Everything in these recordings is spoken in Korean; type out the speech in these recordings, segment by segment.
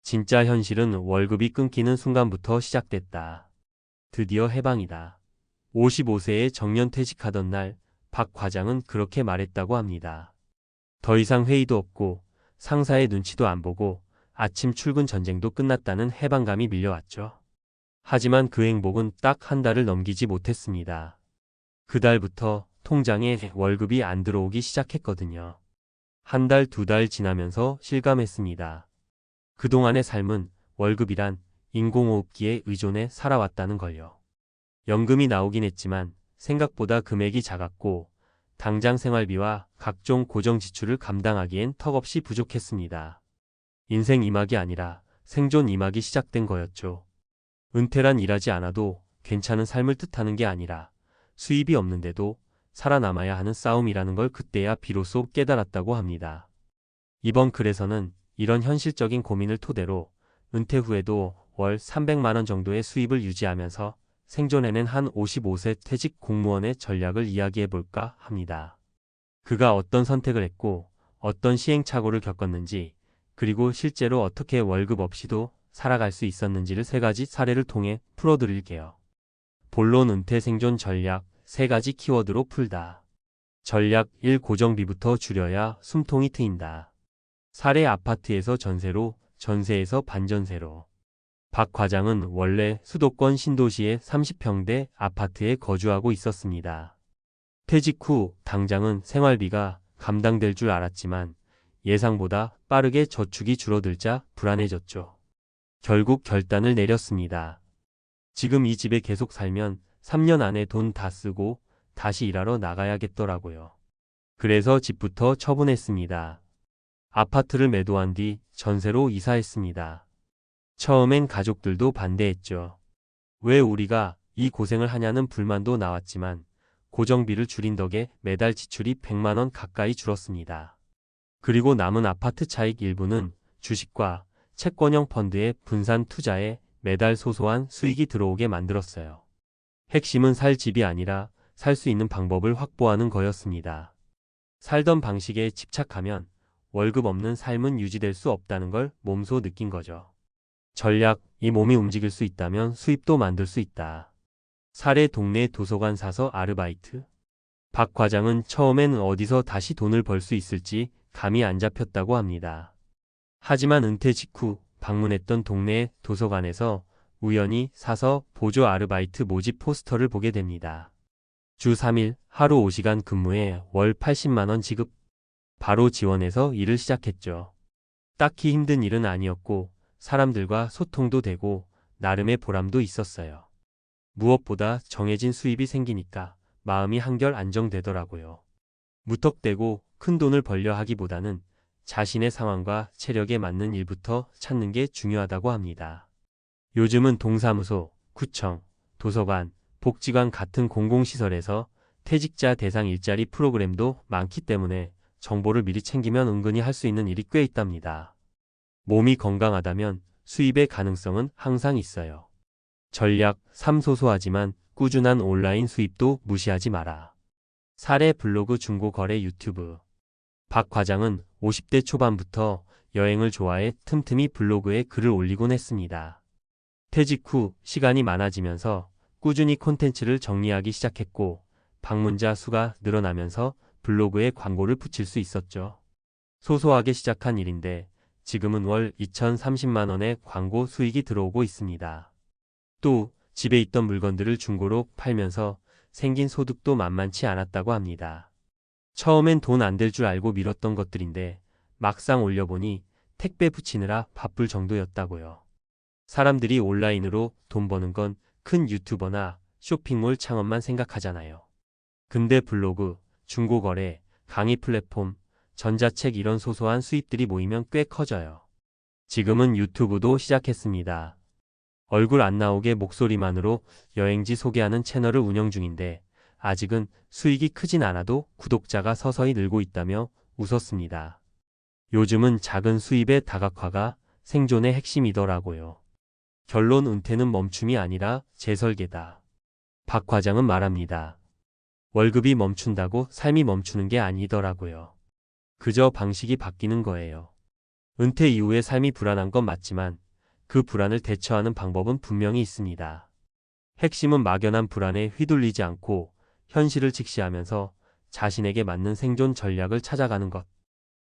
진짜 현실은 월급이 끊기는 순간부터 시작됐다. 드디어 해방이다. 55세에 정년퇴직하던 날, 박 과장은 그렇게 말했다고 합니다. 더 이상 회의도 없고 상사의 눈치도 안 보고 아침 출근 전쟁도 끝났다는 해방감이 밀려왔죠. 하지만 그 행복은 딱 한 달을 넘기지 못했습니다. 그달부터 통장에 월급이 안 들어오기 시작했거든요. 한 달, 두 달 지나면서 실감했습니다. 그동안의 삶은 월급이란 인공호흡기에 의존해 살아왔다는 걸요. 연금이 나오긴 했지만 생각보다 금액이 작았고 당장 생활비와 각종 고정 지출을 감당하기엔 턱없이 부족했습니다. 인생 2막이 아니라 생존 2막이 시작된 거였죠. 은퇴란 일하지 않아도 괜찮은 삶을 뜻하는 게 아니라 수입이 없는데도 살아남아야 하는 싸움이라는 걸 그때야 비로소 깨달았다고 합니다. 이번 글에서는 이런 현실적인 고민을 토대로 은퇴 후에도 월 300만 원 정도의 수입을 유지하면서 생존해낸 한 55세 퇴직 공무원의 전략을 이야기해 볼까 합니다. 그가 어떤 선택을 했고 어떤 시행착오를 겪었는지 그리고 실제로 어떻게 월급 없이도 살아갈 수 있었는지를 세 가지 사례를 통해 풀어드릴게요. 본론 은퇴 생존 전략 3가지 키워드로 풀다. 전략 1. 고정비부터 줄여야 숨통이 트인다. 사례 아파트에서 전세로, 전세에서 반전세로. 박 과장은 원래 수도권 신도시의 30평대 아파트에 거주하고 있었습니다. 퇴직 후 당장은 생활비가 감당될 줄 알았지만 예상보다 빠르게 저축이 줄어들자 불안해졌죠. 결국 결단을 내렸습니다. 지금 이 집에 계속 살면 3년 안에 돈 다 쓰고 다시 일하러 나가야겠더라고요. 그래서 집부터 처분했습니다. 아파트를 매도한 뒤 전세로 이사했습니다. 처음엔 가족들도 반대했죠. 왜 우리가 이 고생을 하냐는 불만도 나왔지만 고정비를 줄인 덕에 매달 지출이 100만 원 가까이 줄었습니다. 그리고 남은 아파트 차익 일부는 주식과 채권형 펀드에 분산 투자해 매달 소소한 수익이 들어오게 만들었어요. 핵심은 살 집이 아니라 살 수 있는 방법을 확보하는 거였습니다. 살던 방식에 집착하면 월급 없는 삶은 유지될 수 없다는 걸 몸소 느낀 거죠. 전략, 이 몸이 움직일 수 있다면 수입도 만들 수 있다. 사례 동네 도서관 사서 아르바이트. 박 과장은 처음엔 어디서 다시 돈을 벌 수 있을지 감이 안 잡혔다고 합니다. 하지만 은퇴 직후 방문했던 동네 도서관에서 우연히 사서 보조 아르바이트 모집 포스터를 보게 됩니다. 주 3일 하루 5시간 근무에 월 80만 원 지급. 바로 지원해서 일을 시작했죠. 딱히 힘든 일은 아니었고 사람들과 소통도 되고 나름의 보람도 있었어요. 무엇보다 정해진 수입이 생기니까 마음이 한결 안정되더라고요. 무턱대고 큰 돈을 벌려 하기보다는 자신의 상황과 체력에 맞는 일부터 찾는 게 중요하다고 합니다. 요즘은 동사무소, 구청, 도서관, 복지관 같은 공공시설에서 퇴직자 대상 일자리 프로그램도 많기 때문에 정보를 미리 챙기면 은근히 할 수 있는 일이 꽤 있답니다. 몸이 건강하다면 수입의 가능성은 항상 있어요. 전략 3. 소소하지만 꾸준한 온라인 수입도 무시하지 마라. 사례 블로그 중고거래 유튜브. 박 과장은 50대 초반부터 여행을 좋아해 틈틈이 블로그에 글을 올리곤 했습니다. 퇴직 후 시간이 많아지면서 꾸준히 콘텐츠를 정리하기 시작했고 방문자 수가 늘어나면서 블로그에 광고를 붙일 수 있었죠. 소소하게 시작한 일인데 지금은 월 2,030만 원의 광고 수익이 들어오고 있습니다. 또 집에 있던 물건들을 중고로 팔면서 생긴 소득도 만만치 않았다고 합니다. 처음엔 돈 안 될 줄 알고 미뤘던 것들인데 막상 올려보니 택배 붙이느라 바쁠 정도였다고요. 사람들이 온라인으로 돈 버는 건 큰 유튜버나 쇼핑몰 창업만 생각하잖아요. 근데 블로그, 중고거래, 강의 플랫폼, 전자책 이런 소소한 수입들이 모이면 꽤 커져요. 지금은 유튜브도 시작했습니다. 얼굴 안 나오게 목소리만으로 여행지 소개하는 채널을 운영 중인데 아직은 수익이 크진 않아도 구독자가 서서히 늘고 있다며 웃었습니다. 요즘은 작은 수입의 다각화가 생존의 핵심이더라고요. 결론 은퇴는 멈춤이 아니라 재설계다. 박 과장은 말합니다. 월급이 멈춘다고 삶이 멈추는 게 아니더라고요. 그저 방식이 바뀌는 거예요. 은퇴 이후의 삶이 불안한 건 맞지만 그 불안을 대처하는 방법은 분명히 있습니다. 핵심은 막연한 불안에 휘둘리지 않고 현실을 직시하면서 자신에게 맞는 생존 전략을 찾아가는 것.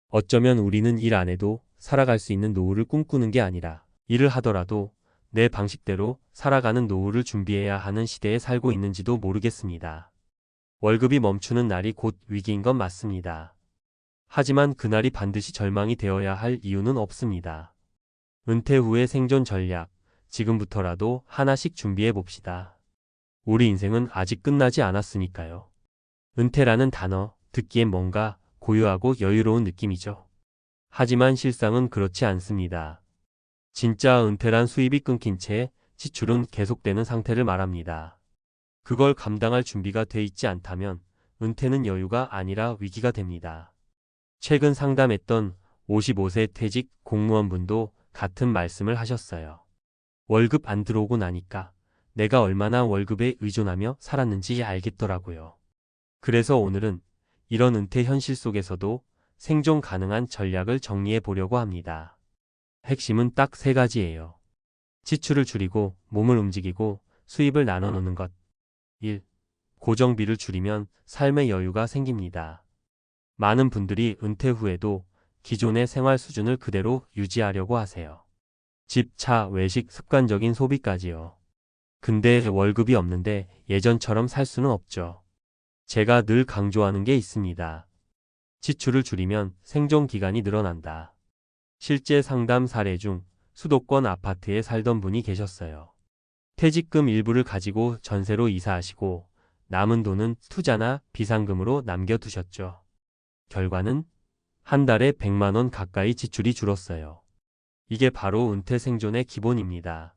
어쩌면 우리는 일 안 해도 살아갈 수 있는 노후를 꿈꾸는 게 아니라 일을 하더라도 내 방식대로 살아가는 노후를 준비해야 하는 시대에 살고 있는지도 모르겠습니다. 월급이 멈추는 날이 곧 위기인 건 맞습니다. 하지만 그날이 반드시 절망이 되어야 할 이유는 없습니다. 은퇴 후의 생존 전략, 지금부터라도 하나씩 준비해 봅시다. 우리 인생은 아직 끝나지 않았으니까요. 은퇴라는 단어, 듣기엔 뭔가 고요하고 여유로운 느낌이죠. 하지만 실상은 그렇지 않습니다. 진짜 은퇴란 수입이 끊긴 채 지출은 계속되는 상태를 말합니다. 그걸 감당할 준비가 돼 있지 않다면 은퇴는 여유가 아니라 위기가 됩니다. 최근 상담했던 55세 퇴직 공무원분도 같은 말씀을 하셨어요. 월급 안 들어오고 나니까 내가 얼마나 월급에 의존하며 살았는지 알겠더라고요. 그래서 오늘은 이런 은퇴 현실 속에서도 생존 가능한 전략을 정리해 보려고 합니다. 핵심은 딱 3가지예요. 지출을 줄이고 몸을 움직이고 수입을 나눠 놓는 것. 1. 고정비를 줄이면 삶의 여유가 생깁니다. 많은 분들이 은퇴 후에도 기존의 생활 수준을 그대로 유지하려고 하세요. 집, 차, 외식, 습관적인 소비까지요. 근데 월급이 없는데 예전처럼 살 수는 없죠. 제가 늘 강조하는 게 있습니다. 지출을 줄이면 생존 기간이 늘어난다. 실제 상담 사례 중 수도권 아파트에 살던 분이 계셨어요. 퇴직금 일부를 가지고 전세로 이사하시고 남은 돈은 투자나 비상금으로 남겨두셨죠. 결과는 한 달에 100만 원 가까이 지출이 줄었어요. 이게 바로 은퇴 생존의 기본입니다.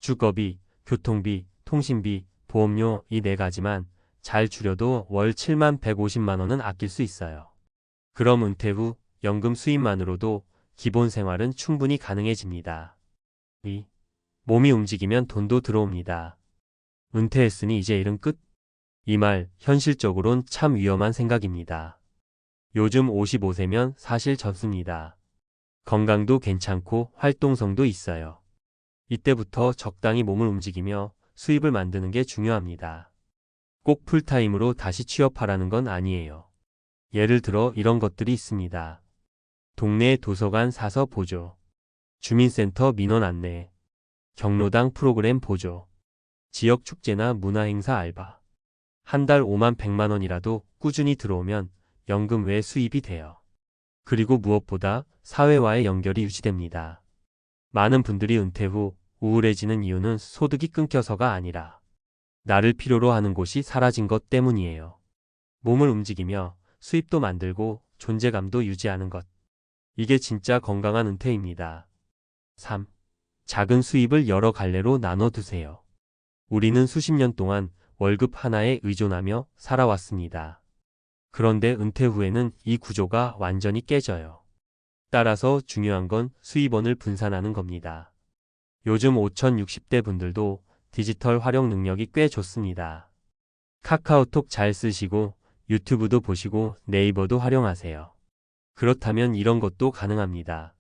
주거비, 교통비, 통신비, 보험료 이 4가지만 잘 줄여도 월 7만 150만 원은 아낄 수 있어요. 그럼 은퇴 후 연금 수입만으로도 기본 생활은 충분히 가능해집니다. 2. 몸이 움직이면 돈도 들어옵니다. 은퇴했으니 이제 일은 끝? 이 말 현실적으론 참 위험한 생각입니다. 요즘 55세면 사실 젊습니다. 건강도 괜찮고 활동성도 있어요. 이때부터 적당히 몸을 움직이며 수입을 만드는 게 중요합니다. 꼭 풀타임으로 다시 취업하라는 건 아니에요. 예를 들어 이런 것들이 있습니다. 동네 도서관 사서 보조, 주민센터 민원 안내, 경로당 프로그램 보조, 지역 축제나 문화행사 알바. 한 달 5만 100만 원이라도 꾸준히 들어오면 연금 외 수입이 돼요. 그리고 무엇보다 사회와의 연결이 유지됩니다. 많은 분들이 은퇴 후 우울해지는 이유는 소득이 끊겨서가 아니라 나를 필요로 하는 곳이 사라진 것 때문이에요. 몸을 움직이며 수입도 만들고 존재감도 유지하는 것. 이게 진짜 건강한 은퇴입니다. 3. 작은 수입을 여러 갈래로 나눠두세요. 우리는 수십 년 동안 월급 하나에 의존하며 살아왔습니다. 그런데 은퇴 후에는 이 구조가 완전히 깨져요. 따라서 중요한 건 수입원을 분산하는 겁니다. 요즘 5060대 분들도 디지털 활용 능력이 꽤 좋습니다. 카카오톡 잘 쓰시고 유튜브도 보시고 네이버도 활용하세요. 그렇다면 이런 것도 가능합니다.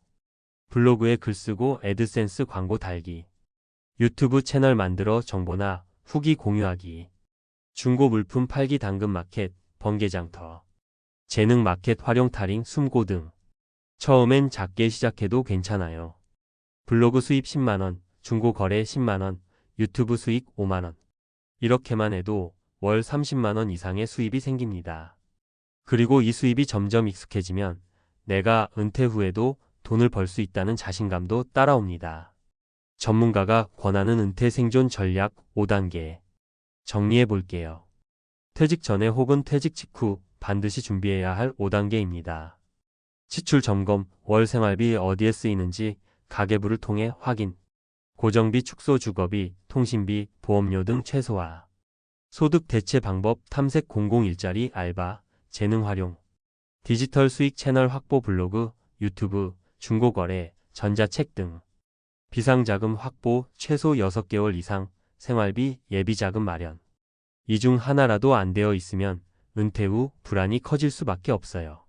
블로그에 글 쓰고 애드센스 광고 달기, 유튜브 채널 만들어 정보나 후기 공유하기, 중고 물품 팔기 당근 마켓, 번개장터, 재능 마켓 활용 타링 숨고 등. 처음엔 작게 시작해도 괜찮아요. 블로그 수입 10만원, 중고 거래 10만원, 유튜브 수익 5만원. 이렇게만 해도 월 30만원 이상의 수입이 생깁니다. 그리고 이 수입이 점점 익숙해지면 내가 은퇴 후에도 돈을 벌 수 있다는 자신감도 따라옵니다. 전문가가 권하는 은퇴 생존 전략 5단계. 정리해 볼게요. 퇴직 전에 혹은 퇴직 직후 반드시 준비해야 할 5단계입니다. 지출 점검, 월 생활비 어디에 쓰이는지 가계부를 통해 확인. 고정비, 축소, 주거비, 통신비, 보험료 등 최소화. 소득 대체 방법 탐색 공공일자리 알바, 재능 활용. 디지털 수익 채널 확보 블로그, 유튜브, 중고거래, 전자책 등. 비상자금 확보 최소 6개월 이상, 생활비, 예비자금 마련. 이 중 하나라도 안 되어 있으면 은퇴 후 불안이 커질 수밖에 없어요.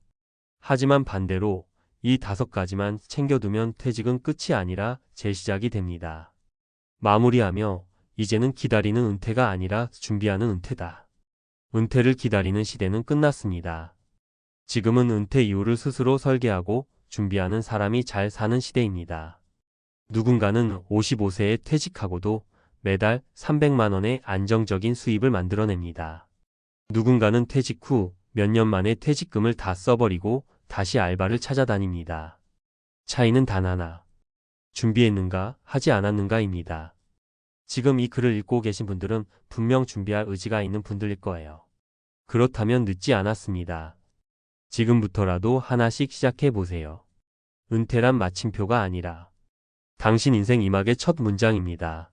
하지만 반대로 이 5가지만 챙겨두면 퇴직은 끝이 아니라 재시작이 됩니다. 마무리하며 이제는 기다리는 은퇴가 아니라 준비하는 은퇴다. 은퇴를 기다리는 시대는 끝났습니다. 지금은 은퇴 이후를 스스로 설계하고 준비하는 사람이 잘 사는 시대입니다. 누군가는 55세에 퇴직하고도 매달 300만 원의 안정적인 수입을 만들어냅니다. 누군가는 퇴직 후 몇 년 만에 퇴직금을 다 써버리고 다시 알바를 찾아다닙니다. 차이는 단 하나. 준비했는가, 하지 않았는가입니다. 지금 이 글을 읽고 계신 분들은 분명 준비할 의지가 있는 분들일 거예요. 그렇다면 늦지 않았습니다. 지금부터라도 하나씩 시작해 보세요. 은퇴란 마침표가 아니라 당신 인생 2막의 첫 문장입니다.